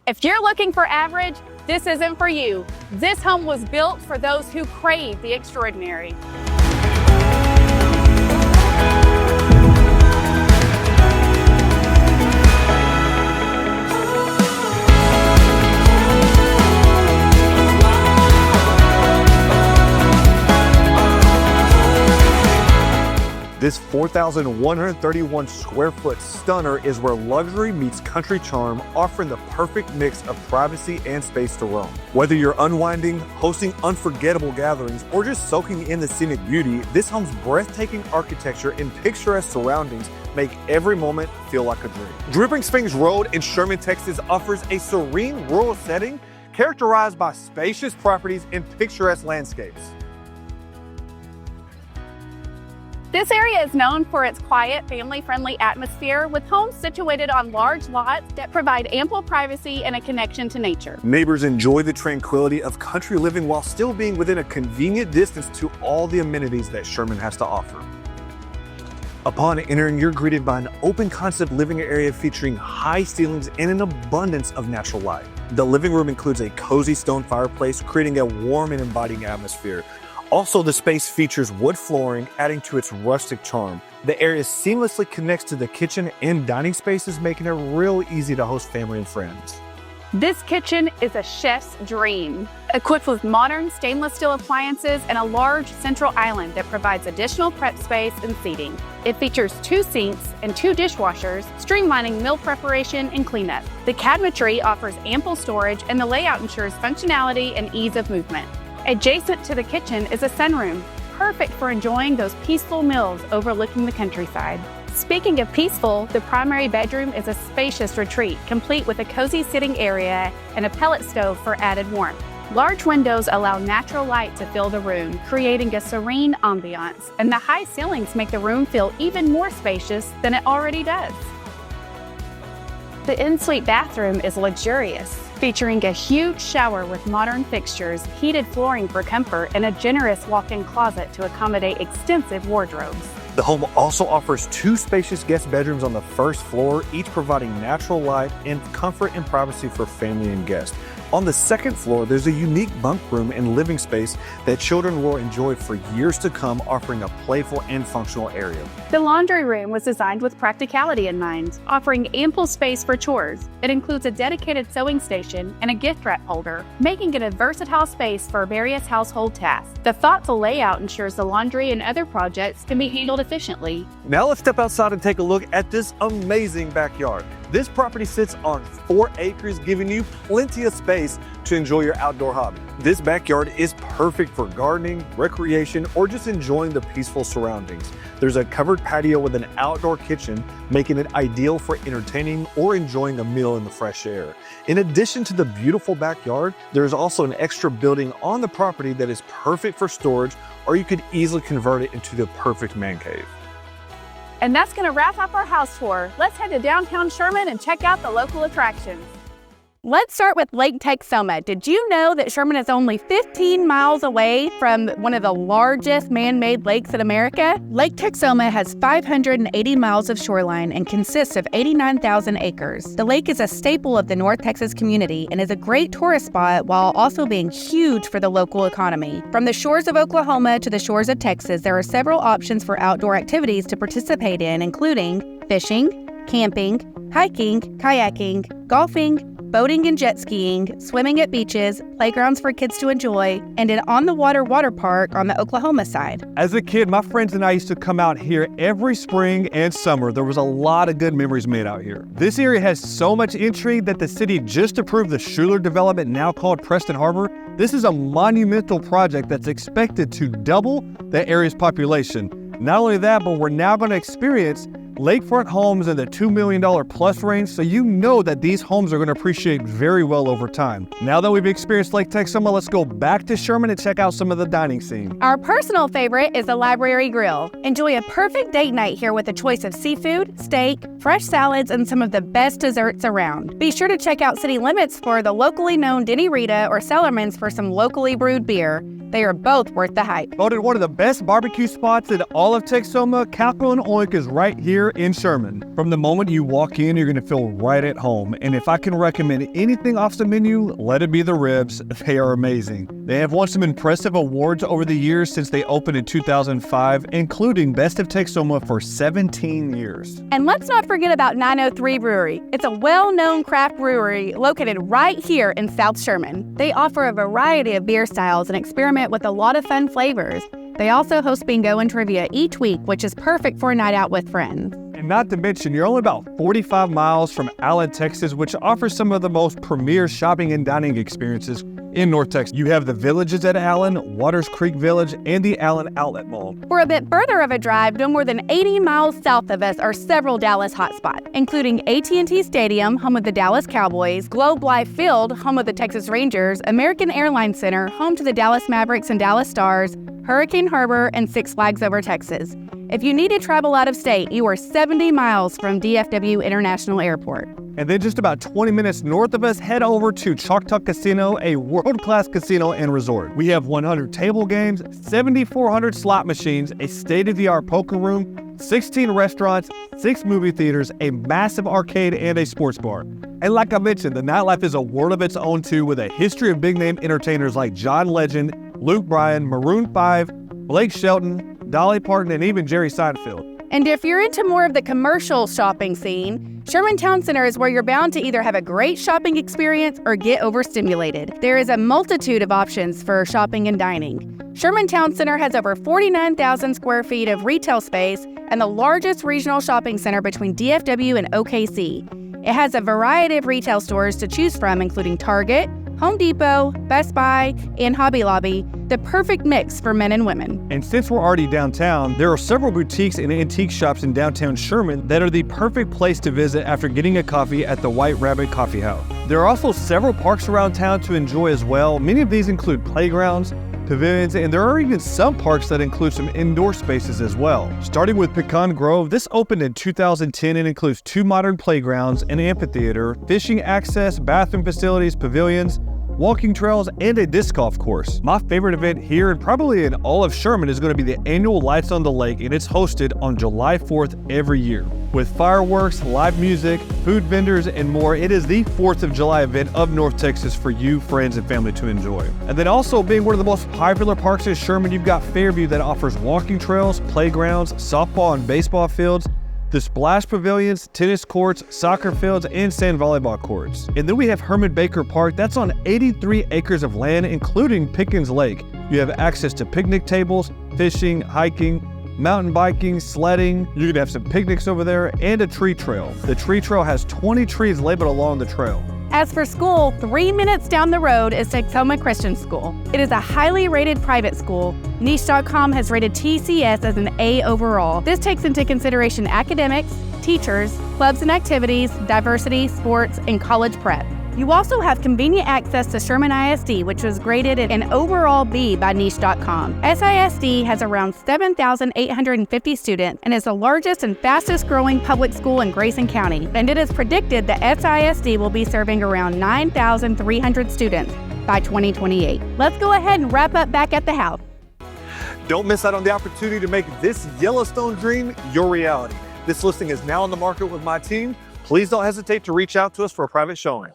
If you're looking for average, this isn't for you. This home was built for those who crave the extraordinary. This 4,131 square foot stunner is where luxury meets country charm, offering the perfect mix of privacy and space to roam. Whether you're unwinding, hosting unforgettable gatherings, or just soaking in the scenic beauty, this home's breathtaking architecture and picturesque surroundings make every moment feel like a dream. Dripping Springs Road in Sherman, Texas offers a serene rural setting characterized by spacious properties and picturesque landscapes. This area is known for its quiet, family-friendly atmosphere with homes situated on large lots that provide ample privacy and a connection to nature. Neighbors enjoy the tranquility of country living while still being within a convenient distance to all the amenities that Sherman has to offer. Upon entering, you're greeted by an open concept living area featuring high ceilings and an abundance of natural light. The living room includes a cozy stone fireplace, creating a warm and inviting atmosphere. Also, the space features wood flooring, adding to its rustic charm. The area seamlessly connects to the kitchen and dining spaces, making it real easy to host family and friends. This kitchen is a chef's dream. Equipped with modern stainless steel appliances and a large central island that provides additional prep space and seating. It features 2 sinks and 2 dishwashers, streamlining meal preparation and cleanup. The cabinetry offers ample storage, and the layout ensures functionality and ease of movement. Adjacent to the kitchen is a sunroom, perfect for enjoying those peaceful meals overlooking the countryside. Speaking of peaceful, the primary bedroom is a spacious retreat, complete with a cozy sitting area and a pellet stove for added warmth. Large windows allow natural light to fill the room, creating a serene ambiance, and the high ceilings make the room feel even more spacious than it already does. The ensuite bathroom is luxurious, featuring a huge shower with modern fixtures, heated flooring for comfort, and a generous walk-in closet to accommodate extensive wardrobes. The home also offers 2 spacious guest bedrooms on the first floor, each providing natural light and comfort and privacy for family and guests. On the second floor, there's a unique bunk room and living space that children will enjoy for years to come, offering a playful and functional area. The laundry room was designed with practicality in mind, offering ample space for chores. It includes a dedicated sewing station and a gift wrap holder, making it a versatile space for various household tasks. The thoughtful layout ensures the laundry and other projects can be handled efficiently. Now let's step outside and take a look at this amazing backyard. This property sits on 4 acres, giving you plenty of space to enjoy your outdoor hobby. This backyard is perfect for gardening, recreation, or just enjoying the peaceful surroundings. There's a covered patio with an outdoor kitchen, making it ideal for entertaining or enjoying a meal in the fresh air. In addition to the beautiful backyard, there's also an extra building on the property that is perfect for storage, or you could easily convert it into the perfect man cave. And that's going to wrap up our house tour. Let's head to downtown Sherman and check out the local attractions. Let's start with Lake Texoma. Did you know that Sherman is only 15 miles away from one of the largest man-made lakes in America? Lake Texoma has 580 miles of shoreline and consists of 89,000 acres. The lake is a staple of the North Texas community and is a great tourist spot while also being huge for the local economy. From the shores of Oklahoma to the shores of Texas, there are several options for outdoor activities to participate in, including fishing, camping, hiking, kayaking, golfing, boating and jet skiing, swimming at beaches, playgrounds for kids to enjoy, and an on-the-water water park on the Oklahoma side. As a kid, my friends and I used to come out here every spring and summer. There was a lot of good memories made out here. This area has so much intrigue that the city just approved the Schuler development, now called Preston Harbor. This is a monumental project that's expected to double the area's population. Not only that, but we're now going to experience lakefront homes in the $2 million plus range, so you know that these homes are going to appreciate very well over time. Now that we've experienced Lake Texoma, let's go back to Sherman and check out some of the dining scene. Our personal favorite is the Library Grill. Enjoy a perfect date night here with a choice of seafood, steak, fresh salads, and some of the best desserts around. Be sure to check out City Limits for the locally known Denny Rita or Cellarman's for some locally brewed beer. They are both worth the hype. Voted one of the best barbecue spots in all of Texoma, Capital and Oink is right here in Sherman. From the moment you walk in, you're going to feel right at home. And if I can recommend anything off the menu, let it be the ribs. They are amazing. They have won some impressive awards over the years since they opened in 2005, including Best of Texoma for 17 years. And let's not forget about 903 Brewery. It's a well-known craft brewery located right here in South Sherman. They offer a variety of beer styles and experiment with a lot of fun flavors. They also host bingo and trivia each week, which is perfect for a night out with friends. And not to mention, you're only about 45 miles from Allen, Texas, which offers some of the most premier shopping and dining experiences in North Texas. You have the Villages at Allen, Waters Creek Village, and the Allen Outlet Mall. For a bit further of a drive, no more than 80 miles south of us are several Dallas hotspots, including AT&T Stadium, home of the Dallas Cowboys, Globe Life Field, home of the Texas Rangers, American Airlines Center, home to the Dallas Mavericks and Dallas Stars, Hurricane Harbor, and Six Flags Over Texas. If you need to travel out of state, you are 70 miles from DFW International Airport. And then just about 20 minutes north of us, head over to Choctaw Casino, a world-class casino and resort. We have 100 table games, 7,400 slot machines, a state-of-the-art poker room, 16 restaurants, 6 movie theaters, a massive arcade, and a sports bar. And like I mentioned, the nightlife is a world of its own too, with a history of big-name entertainers like John Legend, Luke Bryan, Maroon 5, Blake Shelton, Dolly Parton, and even Jerry Seinfeld. And if you're into more of the commercial shopping scene, Sherman Town Center is where you're bound to either have a great shopping experience or get overstimulated. There is a multitude of options for shopping and dining. Sherman Town Center has over 49,000 square feet of retail space and the largest regional shopping center between DFW and OKC. It has a variety of retail stores to choose from, including Target, Home Depot, Best Buy, and Hobby Lobby, the perfect mix for men and women. And since we're already downtown, there are several boutiques and antique shops in downtown Sherman that are the perfect place to visit after getting a coffee at the White Rabbit Coffee House. There are also several parks around town to enjoy as well. Many of these include playgrounds, pavilions, and there are even some parks that include some indoor spaces as well. Starting with Pecan Grove, this opened in 2010 and includes 2 modern playgrounds, an amphitheater, fishing access, bathroom facilities, pavilions, walking trails, and a disc golf course. My favorite event here, and probably in all of Sherman, is going to be the annual Lights on the Lake, and it's hosted on July 4th every year. With fireworks, live music, food vendors, and more, it is the 4th of July event of North Texas for you, friends, and family to enjoy. And then also being one of the most popular parks in Sherman, you've got Fairview that offers walking trails, playgrounds, softball and baseball fields, the splash pavilions, tennis courts, soccer fields, and sand volleyball courts. And then we have Herman Baker Park. That's on 83 acres of land, including Pickens Lake. You have access to picnic tables, fishing, hiking, mountain biking, sledding. You can have some picnics over there, and a tree trail. The tree trail has 20 trees labeled along the trail. As for school, 3 minutes down the road is Texoma Christian School. It is a highly rated private school. Niche.com has rated TCS as an A overall. This takes into consideration academics, teachers, clubs and activities, diversity, sports, and college prep. You also have convenient access to Sherman ISD, which was graded an overall B by Niche.com. SISD has around 7,850 students and is the largest and fastest growing public school in Grayson County. And it is predicted that SISD will be serving around 9,300 students by 2028. Let's go ahead and wrap up back at the house. Don't miss out on the opportunity to make this Yellowstone dream your reality. This listing is now on the market with my team. Please don't hesitate to reach out to us for a private showing.